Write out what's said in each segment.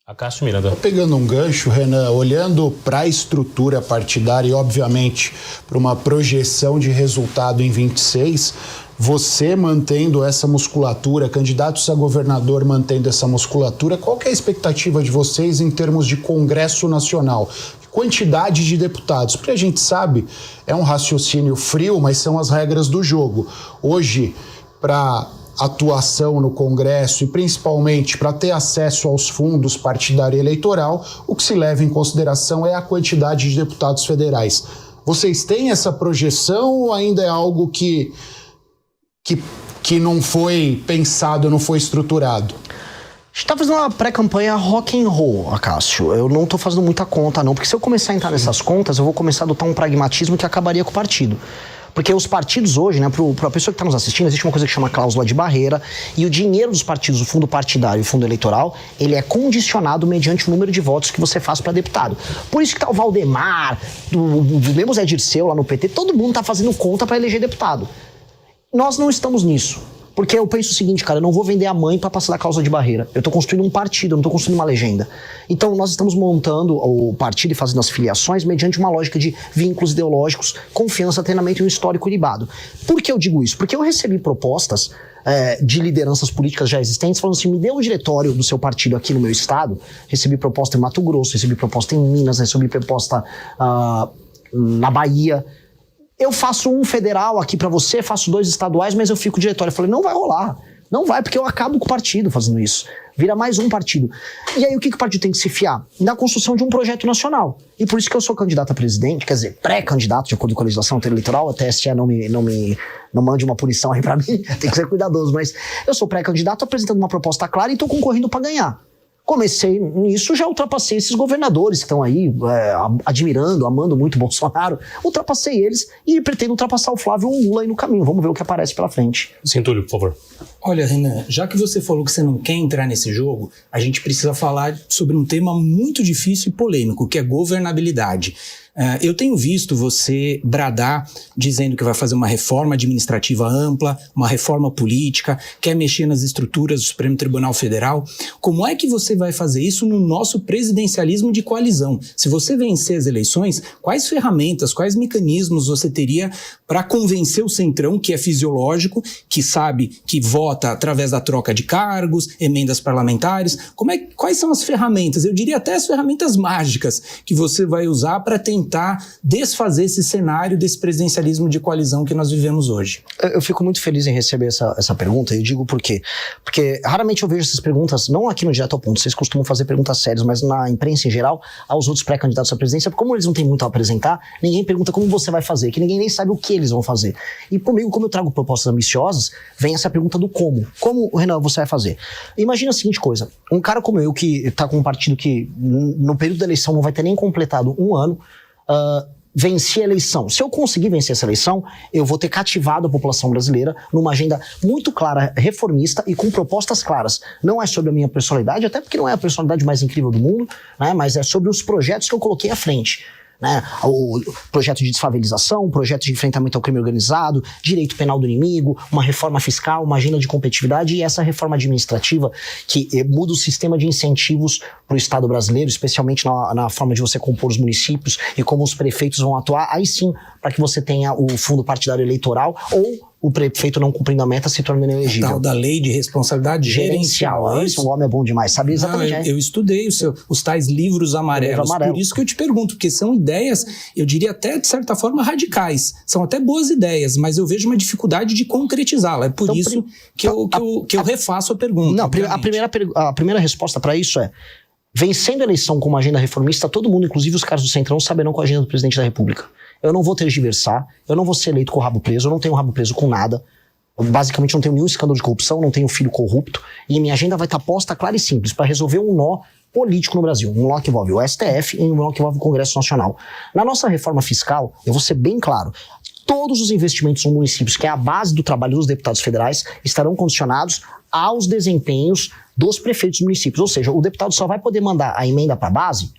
Acácio Miranda. Pegando um gancho, Renan, olhando para a estrutura partidária e, obviamente, para uma projeção de resultado em 26, você mantendo essa musculatura, candidatos a governador mantendo essa musculatura, qual que é a expectativa de vocês em termos de Congresso Nacional? Quantidade de deputados, porque a gente sabe, é um raciocínio frio, mas são as regras do jogo. Hoje, para atuação no Congresso e principalmente para ter acesso aos fundos partidário e eleitoral, o que se leva em consideração é a quantidade de deputados federais. Vocês têm essa projeção ou ainda é algo que não foi pensado, não foi estruturado? A gente tá fazendo uma pré-campanha rock and roll, Acácio. Eu não tô fazendo muita conta, não, porque se eu começar a entrar nessas contas, eu vou começar a adotar um pragmatismo que acabaria com o partido. Porque os partidos hoje, né, pra pessoa que está nos assistindo, existe uma coisa que chama cláusula de barreira, e o dinheiro dos partidos, o fundo partidário e o fundo eleitoral, ele é condicionado mediante o número de votos que você faz para deputado. Por isso que tá o Valdemar, mesmo o Zé Dirceu lá no PT, todo mundo tá fazendo conta para eleger deputado. Nós não estamos nisso. Porque eu penso o seguinte, cara, eu não vou vender a mãe para passar da cláusula de barreira. Eu tô construindo um partido, eu não tô construindo uma legenda. Então nós estamos montando o partido e fazendo as filiações mediante uma lógica de vínculos ideológicos, confiança, treinamento e um histórico libado. Por que eu digo isso? Porque eu recebi propostas de lideranças políticas já existentes falando assim, me dê um diretório do seu partido aqui no meu estado. Recebi proposta em Mato Grosso, recebi proposta em Minas, recebi proposta na Bahia. Eu faço um federal aqui pra você, faço 2 estaduais, mas eu fico diretório. Eu falei, não vai rolar. Não vai, porque eu acabo com o partido fazendo isso. Vira mais um partido. E aí o que o partido tem que se fiar? Na construção de um projeto nacional. E por isso que eu sou candidato a presidente, quer dizer, pré-candidato, de acordo com a legislação eleitoral, a TSE não mande uma punição aí pra mim, tem que ser cuidadoso, mas eu sou pré-candidato apresentando uma proposta clara e tô concorrendo pra ganhar. Comecei nisso, já ultrapassei esses governadores que estão aí admirando, amando muito o Bolsonaro. Ultrapassei eles e pretendo ultrapassar o Flávio ou o Lula aí no caminho. Vamos ver o que aparece pela frente. Centúlio, por favor. Olha, Renan, já que você falou que você não quer entrar nesse jogo, a gente precisa falar sobre um tema muito difícil e polêmico, que é governabilidade. Eu tenho visto você bradar dizendo que vai fazer uma reforma administrativa ampla, uma reforma política, quer mexer nas estruturas do Supremo Tribunal Federal. Como é que você vai fazer isso no nosso presidencialismo de coalizão? Se você vencer as eleições, quais ferramentas, quais mecanismos você teria para convencer o Centrão, que é fisiológico, que sabe que vota através da troca de cargos, emendas parlamentares? Quais são as ferramentas? Eu diria até as ferramentas mágicas que você vai usar para tentar desfazer esse cenário desse presidencialismo de coalizão que nós vivemos hoje. Eu fico muito feliz em receber essa pergunta, e eu digo por quê. Porque raramente eu vejo essas perguntas, não aqui no Direto ao Ponto, vocês costumam fazer perguntas sérias, mas na imprensa em geral, aos outros pré-candidatos à presidência, porque como eles não têm muito a apresentar, ninguém pergunta como você vai fazer, que ninguém nem sabe o que eles vão fazer. E comigo, como eu trago propostas ambiciosas, vem essa pergunta do como. Como, Renan, você vai fazer? Imagina a seguinte coisa, um cara como eu, que tá com um partido que no período da eleição não vai ter nem completado um ano, venci a eleição. Se eu conseguir vencer essa eleição, eu vou ter cativado a população brasileira numa agenda muito clara, reformista e com propostas claras. Não é sobre a minha personalidade, até porque não é a personalidade mais incrível do mundo, né, mas é sobre os projetos que eu coloquei à frente. Né, o projeto de desfavelização, o projeto de enfrentamento ao crime organizado, direito penal do inimigo, uma reforma fiscal, uma agenda de competitividade e essa reforma administrativa que muda o sistema de incentivos para o Estado brasileiro, especialmente na forma de você compor os municípios e como os prefeitos vão atuar, aí sim, para que você tenha o fundo partidário eleitoral ou o prefeito não cumprindo a meta se tornando inelegível. Tal da lei de responsabilidade gerencial. Isso, o homem é bom demais, sabe exatamente. Eu estudei os tais livros amarelos, por isso que eu te pergunto, porque são ideias, eu diria até de certa forma radicais, são até boas ideias, mas eu vejo uma dificuldade de concretizá-la, é por então, isso que eu refaço a pergunta. Não, a primeira resposta para isso é, vencendo a eleição com uma agenda reformista, todo mundo, inclusive os caras do Centrão, saberão qual é a agenda do presidente da República. Eu não vou tergiversar, eu não vou ser eleito com o rabo preso, eu não tenho rabo preso com nada. Eu, basicamente não tenho nenhum escândalo de corrupção, não tenho filho corrupto. E minha agenda vai estar posta clara e simples para resolver um nó político no Brasil. Um nó que envolve o STF e um nó que envolve o Congresso Nacional. Na nossa reforma fiscal, eu vou ser bem claro, todos os investimentos nos municípios, que é a base do trabalho dos deputados federais, estarão condicionados aos desempenhos dos prefeitos dos municípios. Ou seja, o deputado só vai poder mandar a emenda para a base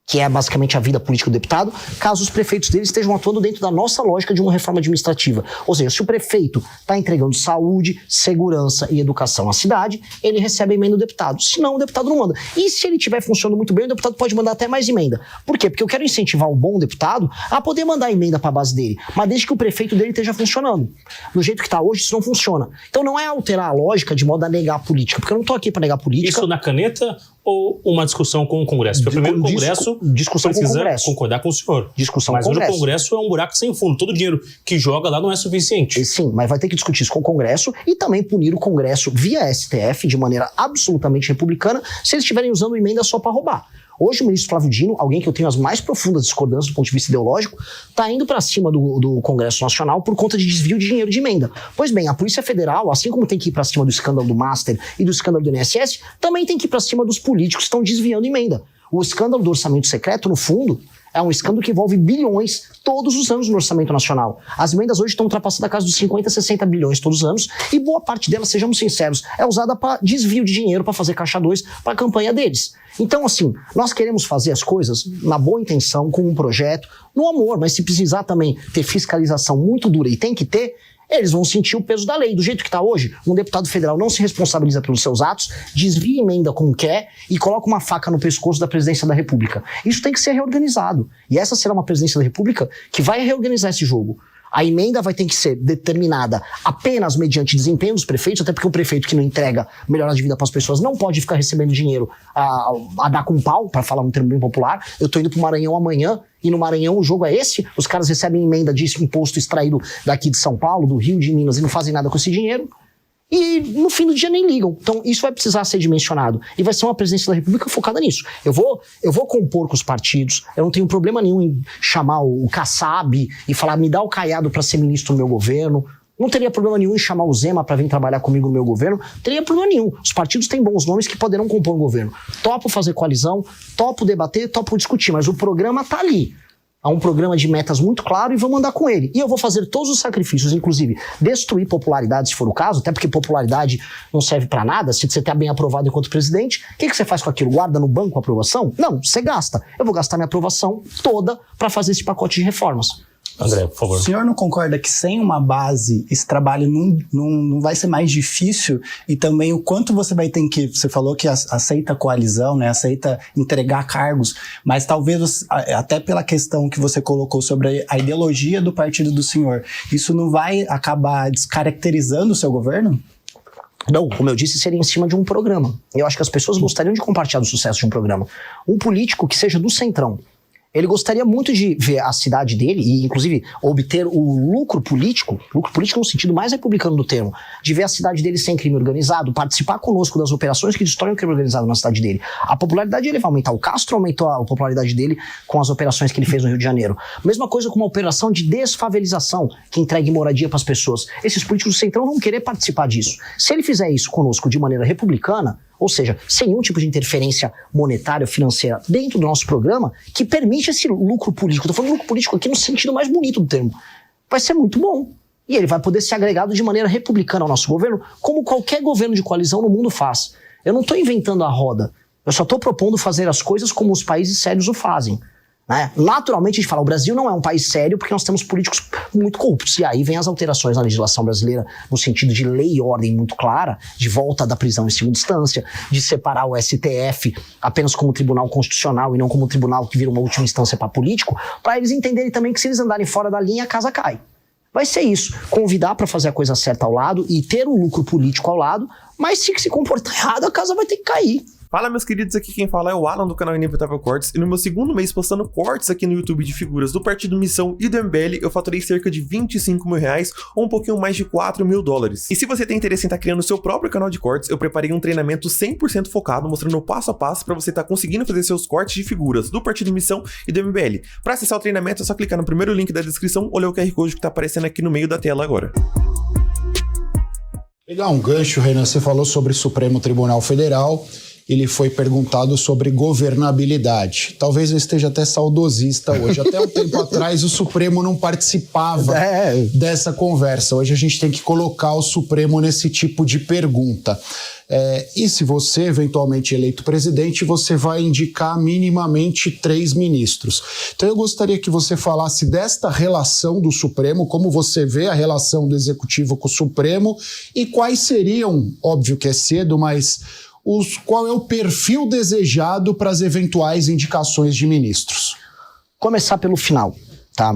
que é basicamente a vida política do deputado, caso os prefeitos deles estejam atuando dentro da nossa lógica de uma reforma administrativa. Ou seja, se o prefeito está entregando saúde, segurança e educação à cidade, ele recebe a emenda do deputado. Se não, o deputado não manda. E se ele estiver funcionando muito bem, o deputado pode mandar até mais emenda. Por quê? Porque eu quero incentivar o bom deputado a poder mandar emenda para a base dele, mas desde que o prefeito dele esteja funcionando. Do jeito que está hoje, isso não funciona. Então não é alterar a lógica de modo a negar a política, porque eu não estou aqui para negar a política. Isso na caneta ou uma discussão com o Congresso? Porque primeiro o Congresso discussão precisa com o Congresso. concordar com o senhor. Discussão mas com o hoje Congresso. o Congresso é um buraco sem fundo. Todo o dinheiro que joga lá não é suficiente. Sim, mas vai ter que discutir isso com o Congresso e também punir o Congresso via STF de maneira absolutamente republicana se eles estiverem usando emenda só para roubar. Hoje o ministro Flávio Dino, alguém que eu tenho as mais profundas discordâncias do ponto de vista ideológico, está indo para cima do Congresso Nacional por conta de desvio de dinheiro de emenda. Pois bem, a Polícia Federal, assim como tem que ir para cima do escândalo do Master e do escândalo do INSS, também tem que ir para cima dos políticos que estão desviando emenda. O escândalo do orçamento secreto, no fundo, é um escândalo que envolve bilhões todos os anos no orçamento nacional. As emendas hoje estão ultrapassando a casa dos 50, 60 bilhões todos os anos e boa parte delas, sejamos sinceros, é usada para desvio de dinheiro, para fazer caixa 2 para a campanha deles. Então, assim, nós queremos fazer as coisas na boa intenção, com um projeto, no amor, mas se precisar também ter fiscalização muito dura, e tem que ter, eles vão sentir o peso da lei. Do jeito que está hoje, um deputado federal não se responsabiliza pelos seus atos, desvia emenda como quer e coloca uma faca no pescoço da presidência da República. Isso tem que ser reorganizado. E essa será uma presidência da República que vai reorganizar esse jogo. A emenda vai ter que ser determinada apenas mediante desempenho dos prefeitos, até porque o prefeito que não entrega melhora de vida para as pessoas não pode ficar recebendo dinheiro a dar com pau, para falar um termo bem popular. Eu estou indo para o Maranhão amanhã, e no Maranhão o jogo é esse, os caras recebem emenda de imposto extraído daqui de São Paulo, do Rio, de Minas, e não fazem nada com esse dinheiro. E no fim do dia nem ligam. Então isso vai precisar ser dimensionado. E vai ser uma presidência da República focada nisso. Eu vou compor com os partidos, eu não tenho problema nenhum em chamar o Kassab e falar, me dá o Caiado para ser ministro do meu governo. Não teria problema nenhum em chamar o Zema para vir trabalhar comigo no meu governo. Não teria problema nenhum. Os partidos têm bons nomes que poderão compor o governo. Topo fazer coalizão, topo debater, topo discutir, mas o programa tá ali. Há um programa de metas muito claro e vamos andar com ele. E eu vou fazer todos os sacrifícios, inclusive destruir popularidade, se for o caso, até porque popularidade não serve para nada. Se você está bem aprovado enquanto presidente, o que você faz com aquilo? Guarda no banco a aprovação? Não, você gasta. Eu vou gastar minha aprovação toda para fazer esse pacote de reformas. André, por favor. O senhor não concorda que sem uma base esse trabalho não vai ser mais difícil? E também o quanto você vai ter que... Você falou que aceita coalizão, né? Aceita entregar cargos, mas talvez até pela questão que você colocou sobre a ideologia do partido do senhor, isso não vai acabar descaracterizando o seu governo? Não, como eu disse, seria em cima de um programa. Eu acho que as pessoas gostariam de compartilhar o sucesso de um programa. Um político que seja do centrão, ele gostaria muito de ver a cidade dele, e inclusive obter o lucro político no sentido mais republicano do termo, de ver a cidade dele sem crime organizado, participar conosco das operações que destroem o crime organizado na cidade dele. A popularidade dele vai aumentar. O Castro aumentou a popularidade dele com as operações que ele fez no Rio de Janeiro. Mesma coisa com uma operação de desfavelização, que entregue moradia para as pessoas. Esses políticos do centrão vão querer participar disso. Se ele fizer isso conosco de maneira republicana, ou seja, sem nenhum tipo de interferência monetária ou financeira dentro do nosso programa, que permite esse lucro político. Estou falando lucro político aqui no sentido mais bonito do termo. Vai ser muito bom. E ele vai poder ser agregado de maneira republicana ao nosso governo, como qualquer governo de coalizão no mundo faz. Eu não estou inventando a roda. Eu só estou propondo fazer as coisas como os países sérios o fazem. Né? Naturalmente a gente fala, o Brasil não é um país sério porque nós temos políticos muito corruptos. E aí vem as alterações na legislação brasileira no sentido de lei e ordem muito clara, de volta da prisão em segunda instância, de separar o STF apenas como tribunal constitucional e não como tribunal que vira uma última instância para político, para eles entenderem também que se eles andarem fora da linha, a casa cai. Vai ser isso, convidar para fazer a coisa certa ao lado e ter o lucro político ao lado, mas se comportar errado, a casa vai ter que cair. Fala, meus queridos, aqui quem fala é o Alan do canal Inevitável Cortes, e no meu segundo mês postando cortes aqui no YouTube de figuras do Partido Missão e do MBL, eu faturei cerca de 25 mil reais ou um pouquinho mais de 4 mil dólares. E se você tem interesse em estar criando o seu próprio canal de cortes, eu preparei um treinamento 100% focado, mostrando o passo a passo para você estar conseguindo fazer seus cortes de figuras do Partido Missão e do MBL. Para acessar o treinamento é só clicar no primeiro link da descrição ou ler o QR Code que está aparecendo aqui no meio da tela agora. Pegar um gancho, Renan, você falou sobre o Supremo Tribunal Federal ele foi perguntado sobre governabilidade. Talvez eu esteja até saudosista hoje. Até um tempo atrás o Supremo não participava dessa conversa. Hoje a gente tem que colocar o Supremo nesse tipo de pergunta. E se você, eventualmente eleito presidente, você vai indicar minimamente 3 ministros. Então eu gostaria que você falasse desta relação do Supremo, como você vê a relação do Executivo com o Supremo e quais seriam, óbvio que é cedo, mas qual é o perfil desejado para as eventuais indicações de ministros? Começar pelo final, tá?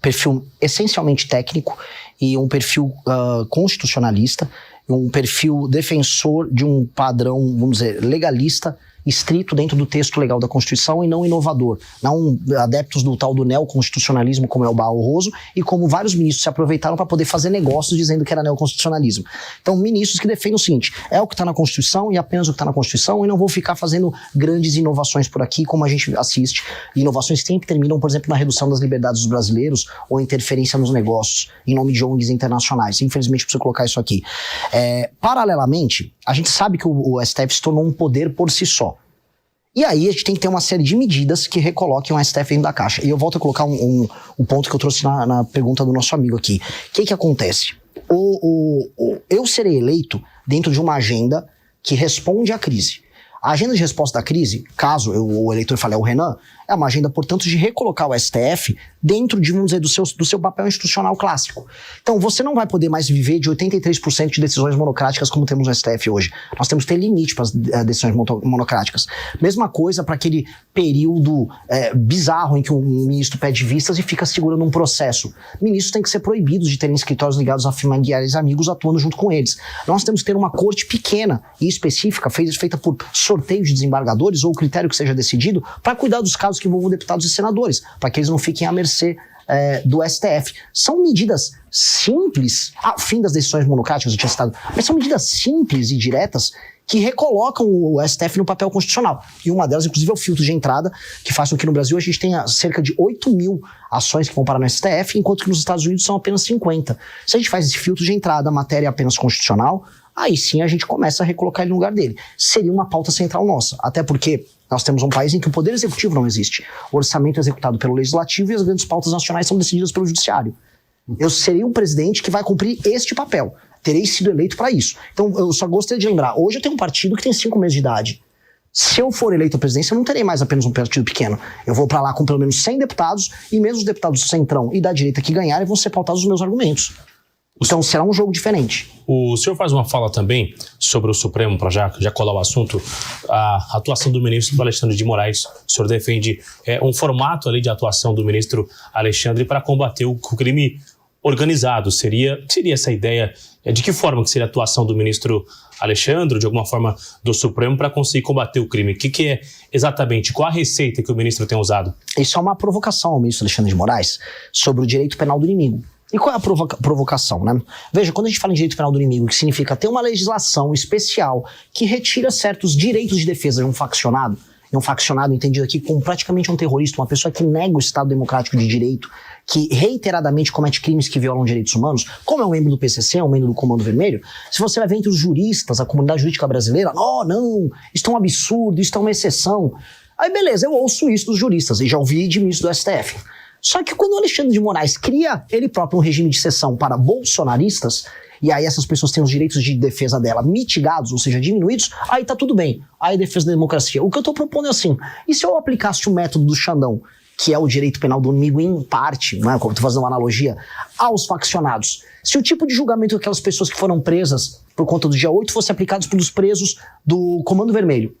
Perfil essencialmente técnico e um perfil constitucionalista, um perfil defensor de um padrão, vamos dizer, legalista, estrito dentro do texto legal da Constituição e não inovador. Não adeptos do tal do neoconstitucionalismo, como é o Barroso, e como vários ministros se aproveitaram para poder fazer negócios dizendo que era neoconstitucionalismo. Então, ministros que defendem o seguinte, é o que está na Constituição e apenas o que está na Constituição, e não vou ficar fazendo grandes inovações por aqui, como a gente assiste, inovações que sempre terminam, por exemplo, na redução das liberdades dos brasileiros ou interferência nos negócios, em nome de ONGs internacionais. Infelizmente, preciso colocar isso aqui. Paralelamente, a gente sabe que o STF se tornou um poder por si só. E aí a gente tem que ter uma série de medidas que recoloquem o STF dentro da caixa. E eu volto a colocar um ponto que eu trouxe na pergunta do nosso amigo aqui. O que acontece? Eu serei eleito dentro de uma agenda que responde à crise. A agenda de resposta da crise, caso o eleitor fale o Renan, é uma agenda, portanto, de recolocar o STF dentro de, vamos dizer, do seu papel institucional clássico. Então, você não vai poder mais viver de 83% de decisões monocráticas como temos no STF hoje. Nós temos que ter limite para as decisões monocráticas. Mesma coisa para aquele período bizarro em que um ministro pede vistas e fica segurando um processo. Ministros têm que ser proibidos de terem escritórios ligados a familiares e amigos atuando junto com eles. Nós temos que ter uma corte pequena e específica, feita por sorteio de desembargadores ou critério que seja decidido, para cuidar dos casos que envolvam deputados e senadores, para que eles não fiquem à mercê do STF. São medidas simples, fim das decisões monocráticas, eu tinha citado, mas são medidas simples e diretas que recolocam o STF no papel constitucional. E uma delas, inclusive, é o filtro de entrada, que faz com que no Brasil a gente tenha cerca de 8 mil ações que vão parar no STF, enquanto que nos Estados Unidos são apenas 50. Se a gente faz esse filtro de entrada, a matéria é apenas constitucional, aí sim a gente começa a recolocar ele no lugar dele. Seria uma pauta central nossa, até porque nós temos um país em que o poder executivo não existe. O orçamento é executado pelo legislativo e as grandes pautas nacionais são decididas pelo judiciário. Eu serei um presidente que vai cumprir este papel. Terei sido eleito para isso. Então, eu só gostaria de lembrar, hoje eu tenho um partido que tem 5 meses de idade. Se eu for eleito à presidência, eu não terei mais apenas um partido pequeno. Eu vou para lá com pelo menos 100 deputados, e mesmo os deputados do centrão e da direita que ganharem vão ser pautados os meus argumentos. Então será um jogo diferente. O senhor faz uma fala também sobre o Supremo, para já colar o assunto, a atuação do ministro Alexandre de Moraes. O senhor defende um formato ali de atuação do ministro Alexandre para combater o crime organizado. Seria essa ideia? De que forma que seria a atuação do ministro Alexandre, de alguma forma do Supremo, para conseguir combater o crime? O que é exatamente? Qual a receita que o ministro tem usado? Isso é uma provocação ao ministro Alexandre de Moraes sobre o direito penal do inimigo. E qual é a provocação, né? Veja, quando a gente fala em direito penal do inimigo, que significa ter uma legislação especial que retira certos direitos de defesa de um faccionado, e um faccionado entendido aqui como praticamente um terrorista, uma pessoa que nega o Estado democrático de direito, que reiteradamente comete crimes que violam direitos humanos, como é um membro do PCC, um membro do Comando Vermelho, se você vai ver entre os juristas, a comunidade jurídica brasileira, não, isso é um absurdo, isso é uma exceção. Aí beleza, eu ouço isso dos juristas, e já ouvi de ministro do STF. Só que quando o Alexandre de Moraes cria ele próprio um regime de exceção para bolsonaristas, e aí essas pessoas têm os direitos de defesa dela mitigados, ou seja, diminuídos, aí tá tudo bem. Aí defesa da democracia. O que eu tô propondo é assim, e se eu aplicasse o método do Xandão, que é o direito penal do inimigo em parte, não é? Como eu tô fazendo uma analogia, aos faccionados. Se o tipo de julgamento daquelas pessoas que foram presas por conta do dia 8 fosse aplicado pelos presos do Comando Vermelho,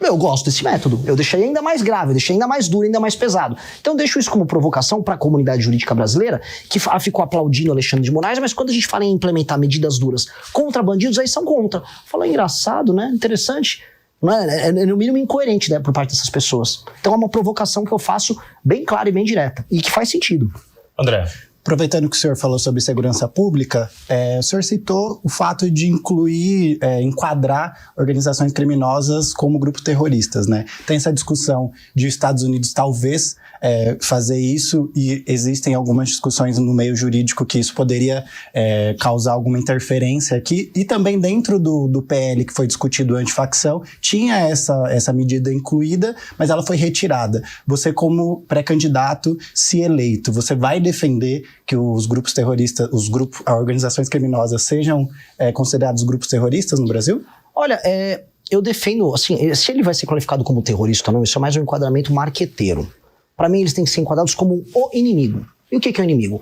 eu gosto desse método. Eu deixaria ainda mais grave, eu deixaria ainda mais duro, ainda mais pesado. Então eu deixo isso como provocação para a comunidade jurídica brasileira, que ficou aplaudindo Alexandre de Moraes, mas quando a gente fala em implementar medidas duras contra bandidos, aí são contra. Fala, engraçado, né? Interessante. Não é no mínimo incoerente, né, por parte dessas pessoas. Então é uma provocação que eu faço bem clara e bem direta. E que faz sentido. André. Aproveitando que o senhor falou sobre segurança pública, o senhor citou o fato de incluir, enquadrar organizações criminosas como grupos terroristas, né? Tem essa discussão de os Estados Unidos talvez fazer isso, e existem algumas discussões no meio jurídico que isso poderia causar alguma interferência aqui, e também dentro do PL que foi discutido antifacção, tinha essa medida incluída, mas ela foi retirada. Você, como pré-candidato, se eleito, você vai defender que os grupos terroristas, as organizações criminosas sejam considerados grupos terroristas no Brasil? Olha, eu defendo, assim, se ele vai ser qualificado como terrorista ou não, isso é mais um enquadramento marqueteiro. Para mim, eles têm que ser enquadrados como o inimigo. E o que é o inimigo?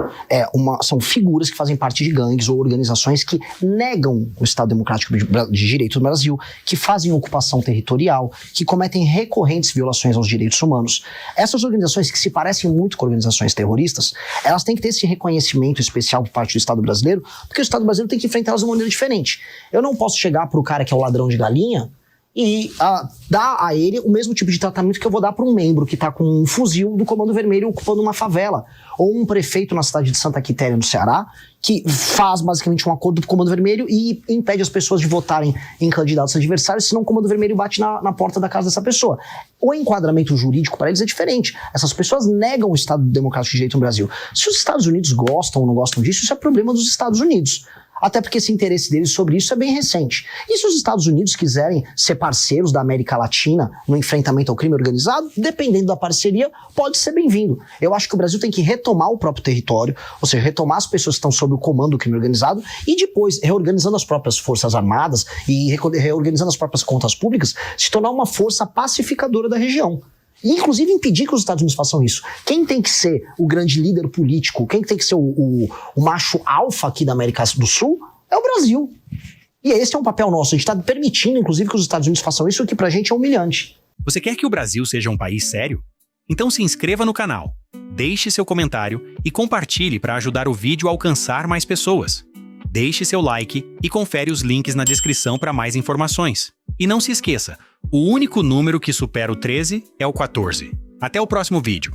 São figuras que fazem parte de gangues ou organizações que negam o Estado Democrático de Direito no Brasil, que fazem ocupação territorial, que cometem recorrentes violações aos direitos humanos. Essas organizações, que se parecem muito com organizações terroristas, elas têm que ter esse reconhecimento especial por parte do Estado brasileiro, porque o Estado brasileiro tem que enfrentar elas de uma maneira diferente. Eu não posso chegar pro cara que é o ladrão de galinha e dar a ele o mesmo tipo de tratamento que eu vou dar para um membro que está com um fuzil do Comando Vermelho ocupando uma favela. Ou um prefeito na cidade de Santa Quitéria, no Ceará, que faz basicamente um acordo com o Comando Vermelho e impede as pessoas de votarem em candidatos adversários, senão o Comando Vermelho bate na porta da casa dessa pessoa. O enquadramento jurídico para eles é diferente. Essas pessoas negam o Estado Democrático de Direito no Brasil. Se os Estados Unidos gostam ou não gostam disso, isso é problema dos Estados Unidos. Até porque esse interesse deles sobre isso é bem recente. E se os Estados Unidos quiserem ser parceiros da América Latina no enfrentamento ao crime organizado, dependendo da parceria, pode ser bem-vindo. Eu acho que o Brasil tem que retomar o próprio território, ou seja, retomar as pessoas que estão sob o comando do crime organizado e depois, reorganizando as próprias forças armadas e reorganizando as próprias contas públicas, se tornar uma força pacificadora da região. E, inclusive, impedir que os Estados Unidos façam isso. Quem tem que ser o grande líder político, quem tem que ser o macho alfa aqui da América do Sul é o Brasil. E esse é um papel nosso. A gente está permitindo, inclusive, que os Estados Unidos façam isso, o que pra gente é humilhante. Você quer que o Brasil seja um país sério? Então se inscreva no canal, deixe seu comentário e compartilhe para ajudar o vídeo a alcançar mais pessoas. Deixe seu like e confere os links na descrição para mais informações. E não se esqueça, o único número que supera o 13 é o 14. Até o próximo vídeo.